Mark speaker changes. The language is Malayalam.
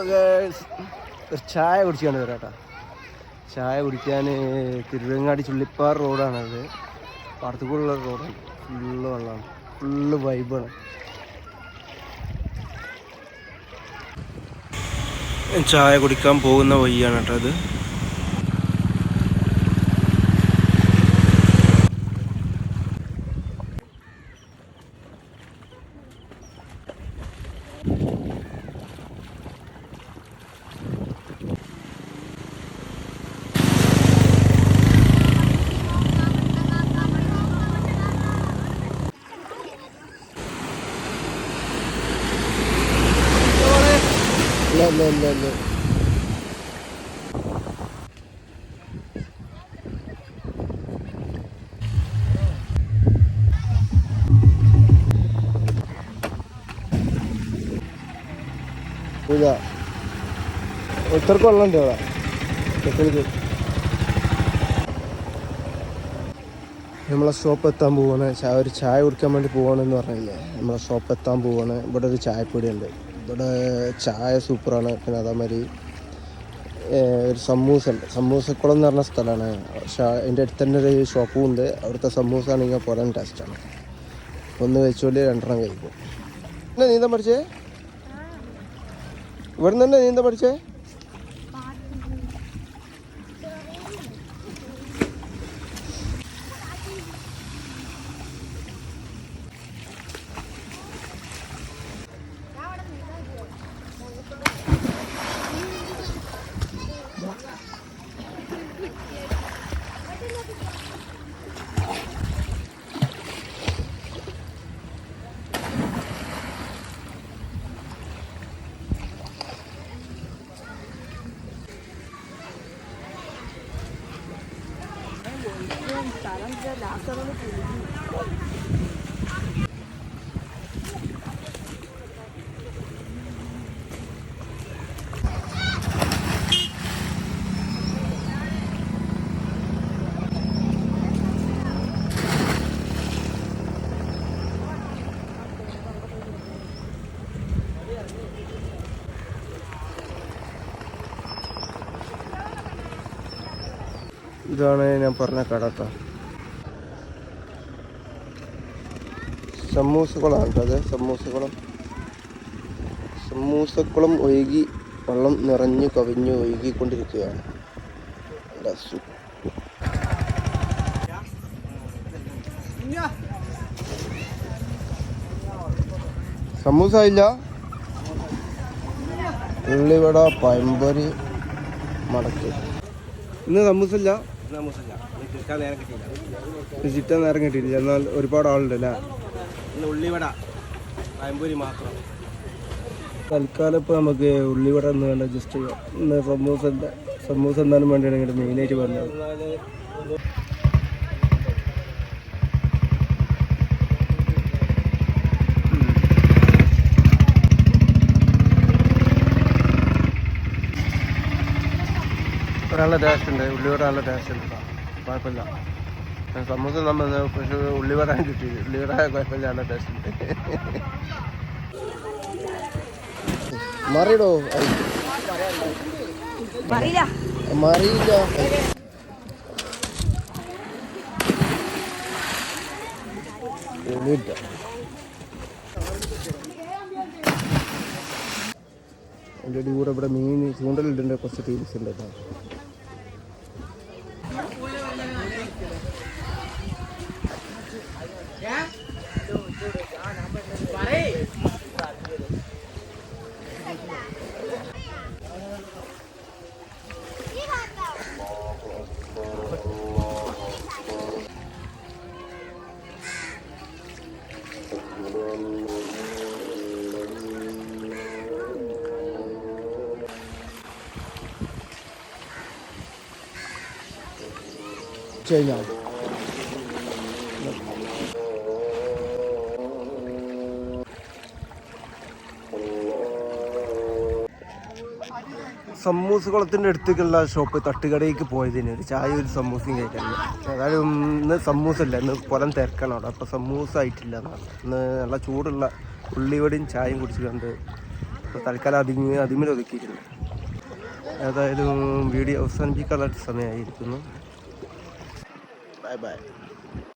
Speaker 1: ഒരു ചായ കുടിച്ചാണ് വരാട്ടാ. ചായ കുടിക്കാൻ തിരുവങ്ങാടി ചുള്ളിപ്പാറ റോഡാണത്. പാടത്തുകൂടുള്ള റോഡാണ്. ഫുള്ള് വെള്ളമാണ്, ഫുള്ള് വൈബാണ്. ചായ കുടിക്കാൻ പോകുന്ന വഴിയാണ് കേട്ടോ അത്. ഇത്രക്ക് വെള്ളമുണ്ട് ഇവിടെ. നമ്മളെ ഷോപ്പ് എത്താൻ പോവാണ്. ഒരു ചായ കുടിക്കാൻ വേണ്ടി പോവാണെന്ന് പറഞ്ഞില്ലേ. നമ്മളെ ഷോപ്പ് എത്താൻ പോവാണ്. ഇവിടെ ഒരു ചായപ്പൊടി ഉണ്ട്. ഇവിടെ ചായ സൂപ്പറാണ്. പിന്നെ അതേമാതിരി ഒരു സമൂസ ഉണ്ട്. സമൂസക്കുളം എന്ന് പറഞ്ഞ സ്ഥലമാണ്. പക്ഷേ അതിൻ്റെ അടുത്ത് തന്നെ ഒരു ഷോപ്പും ഉണ്ട്. അവിടുത്തെ സമൂസ ആണെങ്കിൽ പുറം ടേസ്റ്റാണ്. ഒന്ന് വെച്ചോളി, 2 കഴിക്കും. പിന്നെ നീന്താൻ പഠിച്ചേ? ഇവിടെ നിന്ന് തന്നെ നീന്താൻ പഠിച്ചേ? ഇതാണ് ഞാൻ പറഞ്ഞ കട കേട്ടോ. സമൂസക്കുളമാണ് കേട്ടോ അത്. സമൂസക്കുളം ഒഴുകി വെള്ളം നിറഞ്ഞു കവിഞ്ഞു ഒഴുകിക്കൊണ്ടിരിക്കുകയാണ്. സമൂസ ഇല്ല, ഉള്ളിവട, പഴംപൊരി, മടക്ക്. ഇന്ന് സമൂസ ഇല്ല, ചിറ്റാൻ നേരം കിട്ടിയില്ല. എന്നാൽ ഒരുപാട് ആളുണ്ട് അല്ലേ. ഉള്ളിവട, പഴംപൊരി മാത്രം. തൽക്കാലം ഇപ്പോൾ നമുക്ക് ഉള്ളിവട എന്ന് വേണ്ട ജസ്റ്റ് ഇന്ന് സമൂസ എന്തായാലും വേണ്ടിയാണ് ഇങ്ങോട്ട് മെയിനായിട്ട് പറഞ്ഞത്. നല്ല ടേസ്റ്റ് ഉണ്ട്. ഉള്ളിവട നല്ല ടേസ്റ്റ് ഉണ്ട്, കുഴപ്പമില്ല. സമൂസ നമ്മൾ പക്ഷേ ഉള്ളിവട കിട്ടിയത്. ഉള്ളിവട കുഴപ്പമില്ല, നല്ല ടേസ്റ്റ് ഉണ്ട്. മറിയിടോ മറിയില്ല. എൻ്റെ കൂടെ ഇവിടെ മീൻ ചൂണ്ടലിട്ടുണ്ട്. കുറച്ച് ടീംസ് ഉണ്ട് കേട്ടോ. കഴിഞ്ഞാൽ സമൂസക്കുളത്തിൻ്റെ അടുത്തേക്കുള്ള ഷോപ്പ് തട്ടുകടയിലേക്ക് പോയതിന് ഒരു ചായ ഒരു സമൂസയും കഴിക്കാനില്ല. അതായത് ഇന്ന് സമൂസ ഇല്ല, ഇന്ന് പുറം തിരക്കാണ് അവിടെ. അപ്പോൾ സമൂസ ആയിട്ടില്ല എന്നാണ്. ഇന്ന് നല്ല ചൂടുള്ള ഉള്ളിവടയും ചായയും കുടിച്ചുകൊണ്ട് അപ്പോൾ തൽക്കാലം അതിമേൽ ഒതുക്കിയിരുന്നു. ഏതായാലും വീഡിയോ അവസാനിപ്പിക്കാനുള്ള സമയമായിരിക്കുന്നു. Bye bye.